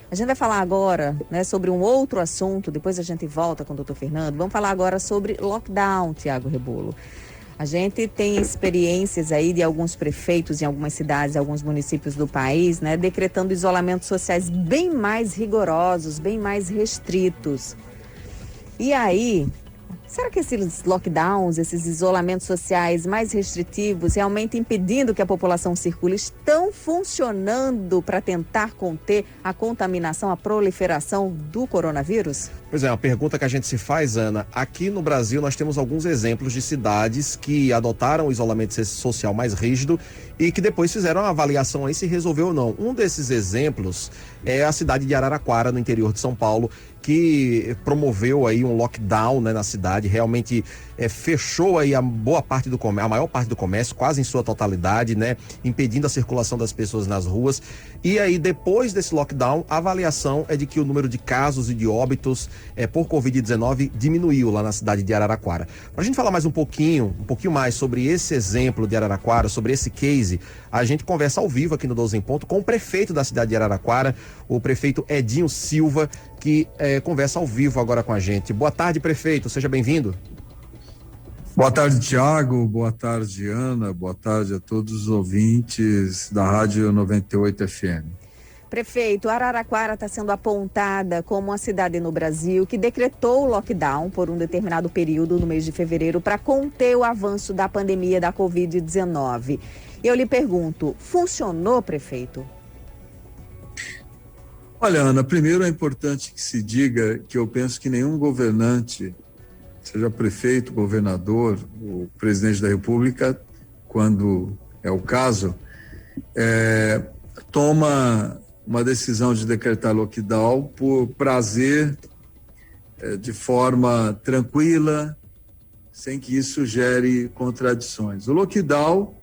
A gente vai falar agora, né, sobre um outro assunto, depois a gente volta com o doutor Fernando. Vamos falar agora sobre lockdown, Tiago Rebolo. A gente tem experiências aí de alguns prefeitos em algumas cidades, alguns municípios do país, né, decretando isolamentos sociais bem mais rigorosos, bem mais restritos. E aí, será que esses lockdowns, esses isolamentos sociais mais restritivos, realmente impedindo que a população circule, estão funcionando para tentar conter a contaminação, a proliferação do coronavírus? Pois é, uma pergunta que a gente se faz, Ana. Aqui no Brasil nós temos alguns exemplos de cidades que adotaram o isolamento social mais rígido e que depois fizeram uma avaliação aí se resolveu ou não. Um desses exemplos é a cidade de Araraquara, no interior de São Paulo, que promoveu aí um lockdown, né, na cidade, realmente fechou aí a boa parte do comércio, a maior parte do comércio, quase em sua totalidade, né, impedindo a circulação das pessoas nas ruas. E aí, depois desse lockdown, a avaliação é de que o número de casos e de óbitos por Covid-19 diminuiu lá na cidade de Araraquara. Para a gente falar mais um pouquinho mais sobre esse exemplo de Araraquara, sobre esse case, a gente conversa ao vivo aqui no 12 em Ponto com o prefeito da cidade de Araraquara, o prefeito Edinho Silva, que conversa ao vivo agora com a gente. Boa tarde, prefeito, seja bem-vindo. Boa tarde, Tiago, boa tarde, Ana, boa tarde a todos os ouvintes da Rádio 98 FM. Prefeito, Araraquara está sendo apontada como uma cidade no Brasil que decretou o lockdown por um determinado período no mês de fevereiro para conter o avanço da pandemia da Covid-19. E eu lhe pergunto, funcionou, prefeito? Olha, Ana, primeiro é importante que se diga que eu penso que nenhum governante, seja prefeito, governador, o presidente da República, quando é o caso, toma uma decisão de decretar lockdown por prazer, de forma tranquila, sem que isso gere contradições. O lockdown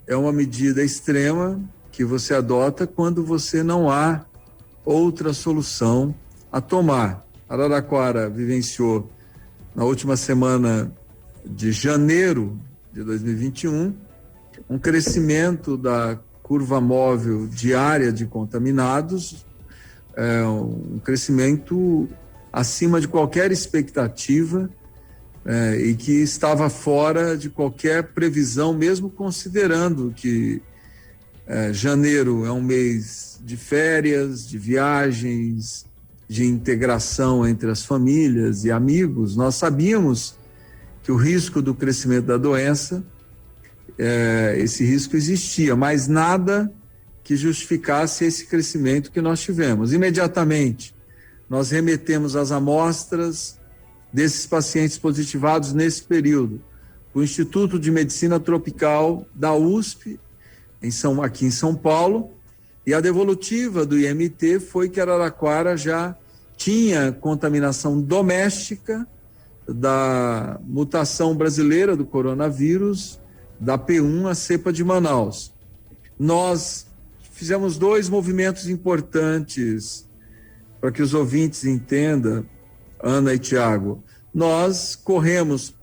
é uma medida extrema que você adota quando você não há outra solução a tomar. Araraquara vivenciou na última semana de janeiro de 2021 um crescimento da curva móvel diária de contaminados, um crescimento acima de qualquer expectativa e que estava fora de qualquer previsão, mesmo considerando que janeiro é um mês de férias, de viagens, de integração entre as famílias e amigos. Nós sabíamos que o risco do crescimento da doença, esse risco existia, mas nada que justificasse esse crescimento que nós tivemos. Imediatamente, nós remetemos as amostras desses pacientes positivados nesse período para o Instituto de Medicina Tropical da USP, aqui em São Paulo, e a devolutiva do IMT foi que Araraquara já tinha contaminação doméstica da mutação brasileira do coronavírus, da P1, a cepa de Manaus. Nós fizemos 2 movimentos importantes para que os ouvintes entendam, Ana e Tiago. Nós corremos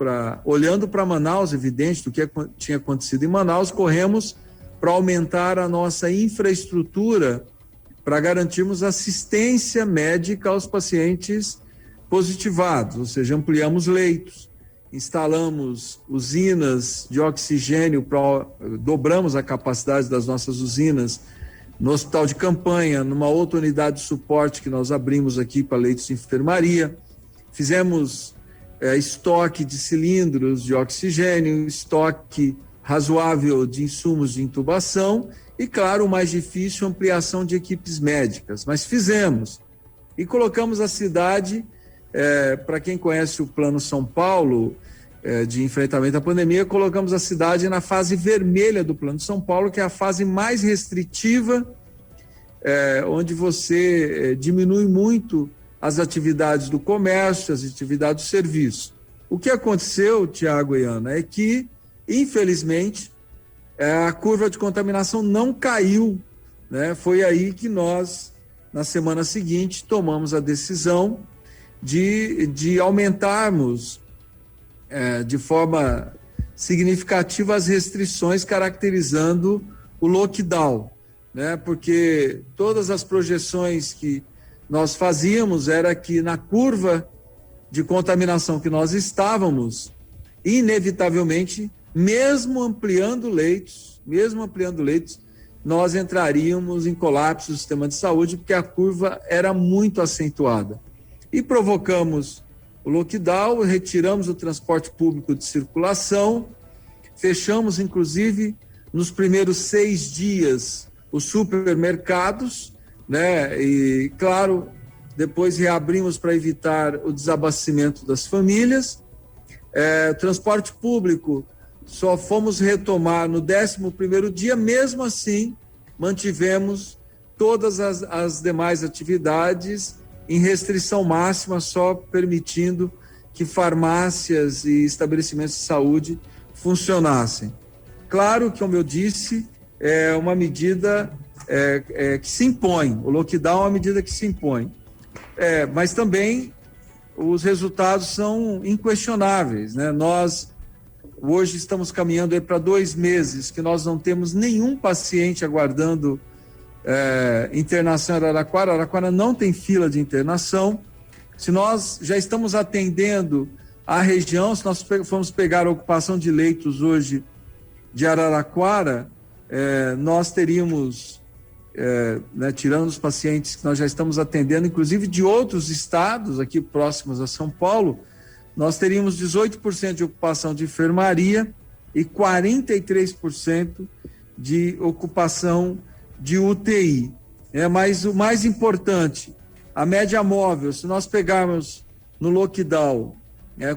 olhando para Manaus, evidente do que tinha acontecido em Manaus, corremos para aumentar a nossa infraestrutura para garantirmos assistência médica aos pacientes positivados, ou seja, ampliamos leitos, instalamos usinas de oxigênio, dobramos a capacidade das nossas usinas no hospital de campanha, numa outra unidade de suporte que nós abrimos aqui para leitos de enfermaria, fizemos estoque de cilindros de oxigênio, estoque razoável de insumos de intubação e, claro, o mais difícil, ampliação de equipes médicas. Mas fizemos e colocamos a cidade, para quem conhece o Plano São Paulo de enfrentamento à pandemia, colocamos a cidade na fase vermelha do Plano São Paulo, que é a fase mais restritiva, onde você diminui muito as atividades do comércio, as atividades do serviço. O que aconteceu, Tiago e Ana, é que, infelizmente, a curva de contaminação não caiu, né? Foi aí que nós, na semana seguinte, tomamos a decisão de aumentarmos de forma significativa as restrições caracterizando o lockdown, né? Porque todas as projeções que nós fazíamos era que na curva de contaminação que nós estávamos, inevitavelmente, mesmo ampliando leitos, nós entraríamos em colapso do sistema de saúde, porque a curva era muito acentuada. E provocamos o lockdown, retiramos o transporte público de circulação, fechamos, inclusive, nos primeiros 6 dias, os supermercados, né? E, claro, depois reabrimos para evitar o desabastecimento das famílias. Transporte público, só fomos retomar no 11º dia, mesmo assim, mantivemos todas as demais atividades em restrição máxima, só permitindo que farmácias e estabelecimentos de saúde funcionassem. Claro que, como eu disse, é uma medida que se impõe, o lockdown é uma medida que se impõe, mas também os resultados são inquestionáveis, né? Nós hoje estamos caminhando para 2 meses que nós não temos nenhum paciente aguardando internação em Araraquara. Araraquara não tem fila de internação. Se nós já estamos atendendo a região, se nós formos pegar a ocupação de leitos hoje de Araraquara, nós teríamos, tirando os pacientes que nós já estamos atendendo, inclusive de outros estados aqui próximos a São Paulo, nós teríamos 18% de ocupação de enfermaria e 43% de ocupação de UTI. Mas o mais importante, a média móvel, se nós pegarmos no lockdown,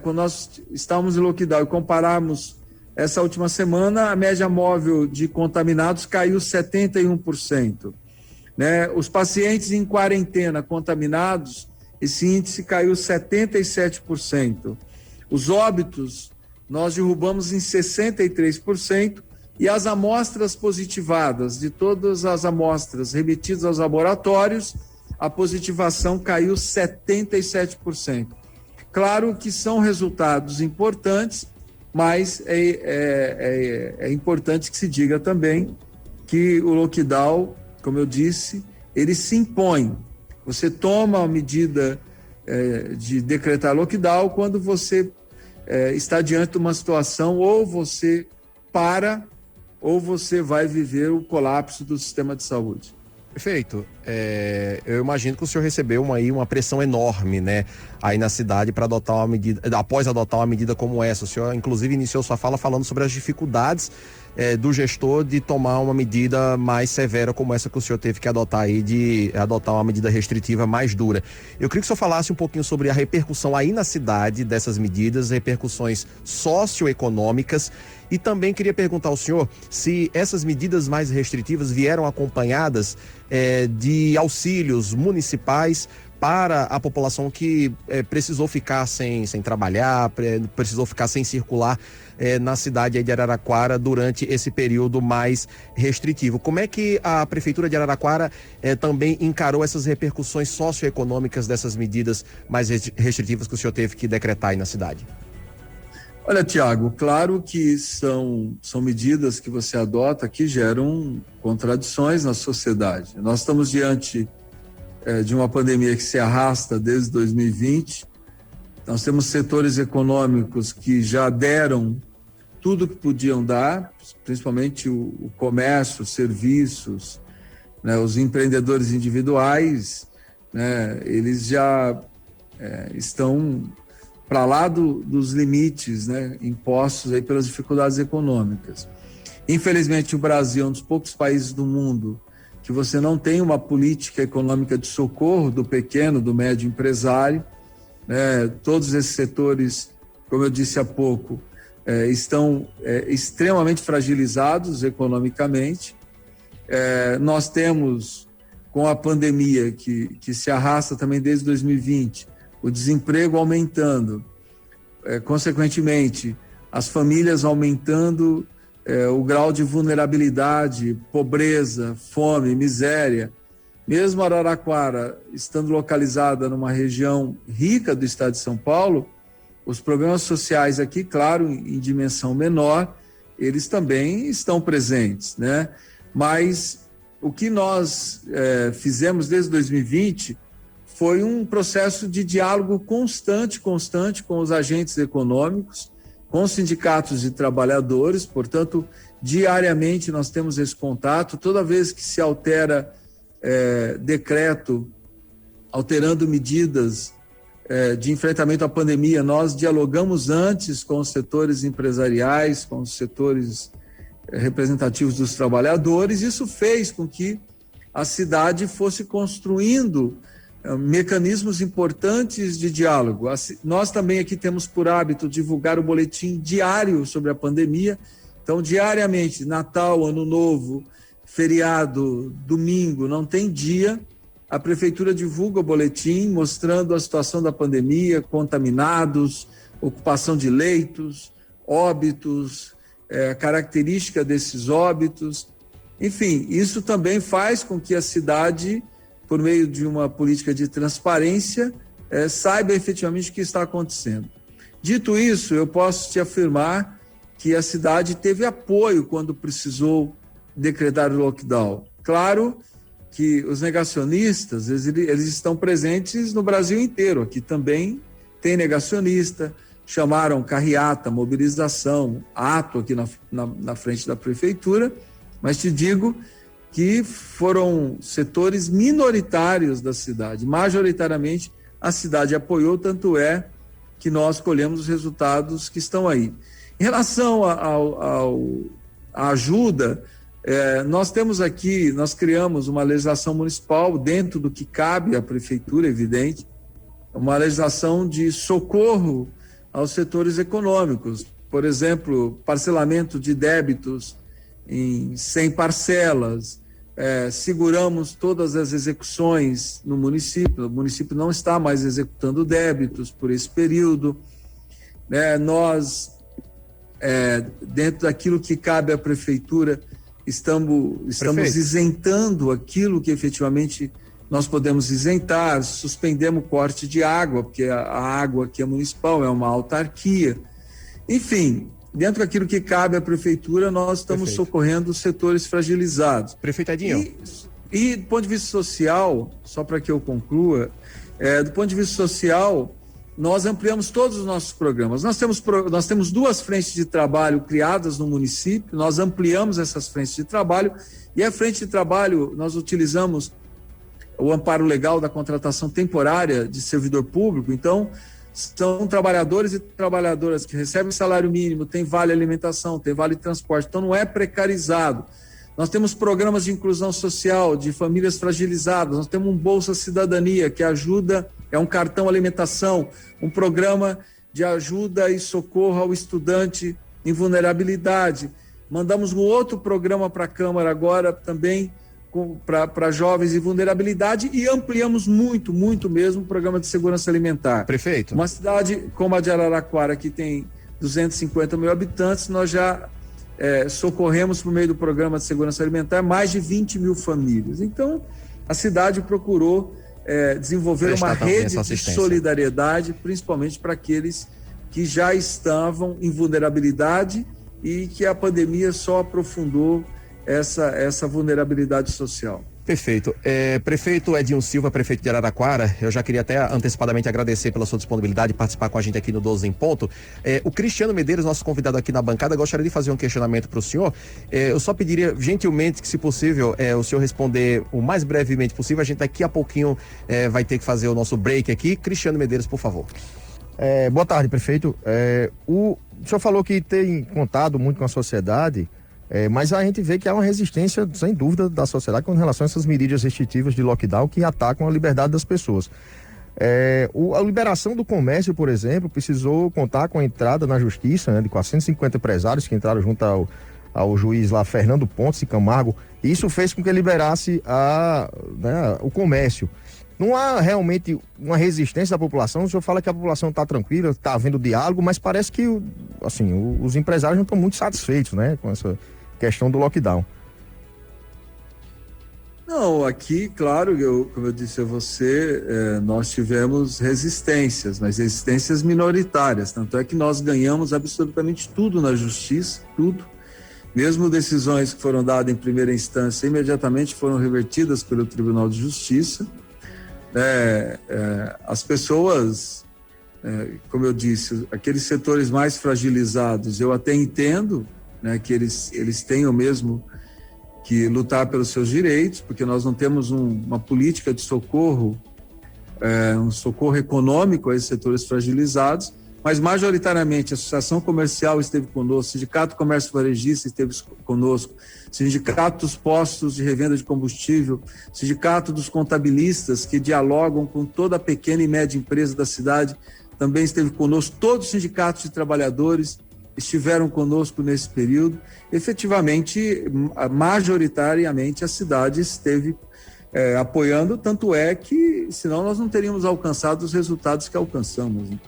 quando nós estávamos em lockdown e compararmos essa última semana, a média móvel de contaminados caiu 71%. Os pacientes em quarentena contaminados, esse índice caiu 77%. Os óbitos, nós derrubamos em 63%, e as amostras positivadas, de todas as amostras remetidas aos laboratórios, a positivação caiu 77%. Claro que são resultados importantes, mas é importante que se diga também que o lockdown, como eu disse, ele se impõe. Você toma a medida de decretar lockdown quando você está diante de uma situação, ou você para, ou você vai viver o colapso do sistema de saúde. Perfeito. Eu imagino que o senhor recebeu uma pressão enorme, né, aí na cidade para adotar uma medida, após adotar uma medida como essa. O senhor, inclusive, iniciou sua fala falando sobre as dificuldades do gestor de tomar uma medida mais severa como essa que o senhor teve que adotar aí, de adotar uma medida restritiva mais dura. Eu queria que o senhor falasse um pouquinho sobre a repercussão aí na cidade dessas medidas, repercussões socioeconômicas, e também queria perguntar ao senhor se essas medidas mais restritivas vieram acompanhadas de auxílios municipais para a população que precisou ficar sem trabalhar, precisou ficar sem circular na cidade de Araraquara durante esse período mais restritivo. Como é que a Prefeitura de Araraquara também encarou essas repercussões socioeconômicas dessas medidas mais restritivas que o senhor teve que decretar aí na cidade? Olha, Tiago, claro que são medidas que você adota que geram contradições na sociedade. Nós estamos diante de uma pandemia que se arrasta desde 2020. Nós temos setores econômicos que já deram tudo que podiam dar, principalmente o comércio, serviços, né, os empreendedores individuais, né, eles já estão para lá dos limites, né, impostos aí pelas dificuldades econômicas. Infelizmente, o Brasil é um dos poucos países do mundo que você não tem uma política econômica de socorro do pequeno, do médio empresário, né? Todos esses setores, como eu disse há pouco, estão extremamente fragilizados economicamente. Nós temos, com a pandemia que se arrasta também desde 2020, o desemprego aumentando, consequentemente, as famílias aumentando o grau de vulnerabilidade, pobreza, fome, miséria. Mesmo Araraquara, estando localizada numa região rica do estado de São Paulo, os problemas sociais aqui, claro, em dimensão menor, eles também estão presentes, né? Mas o que nós fizemos desde 2020 foi um processo de diálogo constante com os agentes econômicos, com os sindicatos de trabalhadores. Portanto, diariamente nós temos esse contato. Toda vez que se altera decreto, alterando medidas de enfrentamento à pandemia, nós dialogamos antes com os setores empresariais, com os setores representativos dos trabalhadores. Isso fez com que a cidade fosse construindo mecanismos importantes de diálogo. Nós também aqui temos por hábito divulgar o boletim diário sobre a pandemia. Então, diariamente, Natal, Ano Novo, feriado, domingo, não tem dia, a prefeitura divulga o boletim mostrando a situação da pandemia, contaminados, ocupação de leitos, óbitos, característica desses óbitos. Enfim, isso também faz com que a cidade, por meio de uma política de transparência, saiba efetivamente o que está acontecendo. Dito isso, eu posso te afirmar que a cidade teve apoio quando precisou decretar o lockdown. Claro que os negacionistas, eles estão presentes no Brasil inteiro. Aqui também tem negacionista, chamaram carreata, mobilização, ato aqui na frente da prefeitura, mas te digo que foram setores minoritários da cidade. Majoritariamente, a cidade apoiou, tanto é que nós colhemos os resultados que estão aí. Em relação à ajuda, nós criamos uma legislação municipal dentro do que cabe à prefeitura, evidente, uma legislação de socorro aos setores econômicos. Por exemplo, parcelamento de débitos em 100 parcelas, seguramos todas as execuções no município. O município não está mais executando débitos por esse período. Nós, dentro daquilo que cabe à prefeitura, estamos isentando aquilo que efetivamente nós podemos isentar. Suspendemos o corte de água, porque a água aqui é municipal, é uma autarquia. Enfim, dentro daquilo que cabe à prefeitura, nós estamos socorrendo os setores fragilizados. Prefeito Edinho. E do ponto de vista social, só para que eu conclua, do ponto de vista social, nós ampliamos todos os nossos programas. Nós temos 2 frentes de trabalho criadas no município, nós ampliamos essas frentes de trabalho, e a frente de trabalho, nós utilizamos o amparo legal da contratação temporária de servidor público. Então, são trabalhadores e trabalhadoras que recebem salário mínimo, tem vale alimentação, tem vale transporte, então não é precarizado. Nós temos programas de inclusão social, de famílias fragilizadas, nós temos um Bolsa Cidadania, que ajuda, é um cartão alimentação, um programa de ajuda e socorro ao estudante em vulnerabilidade. Mandamos um outro programa para a Câmara agora, também para jovens em vulnerabilidade, e ampliamos muito, muito mesmo o programa de segurança alimentar. Prefeito. Uma cidade como a de Araraquara, que tem 250 mil habitantes, nós já socorremos por meio do programa de segurança alimentar mais de 20 mil famílias. Então, a cidade procurou desenvolver uma rede de solidariedade, principalmente para aqueles que já estavam em vulnerabilidade e que a pandemia só aprofundou essa vulnerabilidade social. Perfeito. Prefeito Edinho Silva, prefeito de Araraquara, eu já queria até antecipadamente agradecer pela sua disponibilidade de participar com a gente aqui no 12 em Ponto. O Cristiano Medeiros, nosso convidado aqui na bancada, gostaria de fazer um questionamento para o senhor. Eu só pediria gentilmente que, se possível, o senhor responder o mais brevemente possível. A gente daqui a pouquinho vai ter que fazer o nosso break aqui. Cristiano Medeiros, por favor. Boa tarde, prefeito. O senhor falou que tem contado muito com a sociedade, mas a gente vê que há uma resistência, sem dúvida, da sociedade com relação a essas medidas restritivas de lockdown que atacam a liberdade das pessoas. A liberação do comércio, por exemplo, precisou contar com a entrada na justiça, de 450 empresários que entraram junto ao juiz lá, Fernando Pontes e Camargo, e isso fez com que liberasse o comércio. Não há realmente uma resistência da população. O senhor fala que a população está tranquila, está havendo diálogo, mas parece que os empresários não estão muito satisfeitos, né, com essa questão do lockdown. Não, aqui, claro, como eu disse a você, nós tivemos resistências, mas resistências minoritárias. Tanto é que nós ganhamos absolutamente tudo na justiça, tudo. Mesmo decisões que foram dadas em primeira instância, imediatamente foram revertidas pelo Tribunal de Justiça. As pessoas, como eu disse, aqueles setores mais fragilizados, eu até entendo, né, que eles tenham mesmo que lutar pelos seus direitos, porque nós não temos uma política de socorro, um socorro econômico a esses setores fragilizados, mas majoritariamente a Associação Comercial esteve conosco, o Sindicato Comércio Varejista esteve conosco, Sindicato dos Postos de Revenda de Combustível, Sindicato dos Contabilistas, que dialogam com toda a pequena e média empresa da cidade, também esteve conosco, todos os sindicatos de trabalhadores estiveram conosco nesse período. Efetivamente, majoritariamente a cidade esteve apoiando, tanto é que senão nós não teríamos alcançado os resultados que alcançamos, né?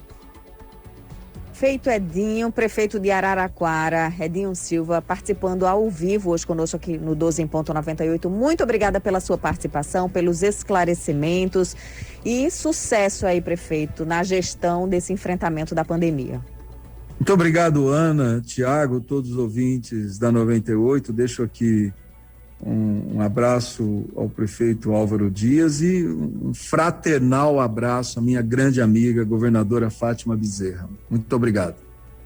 Feito Edinho, prefeito de Araraquara, Edinho Silva, participando ao vivo hoje conosco aqui no 12 em ponto 98. Muito obrigada pela sua participação, pelos esclarecimentos e sucesso aí, prefeito, na gestão desse enfrentamento da pandemia. Muito obrigado, Ana, Tiago, todos os ouvintes da 98. Deixo aqui um abraço ao prefeito Álvaro Dias e um fraternal abraço à minha grande amiga, governadora Fátima Bezerra. Muito obrigado.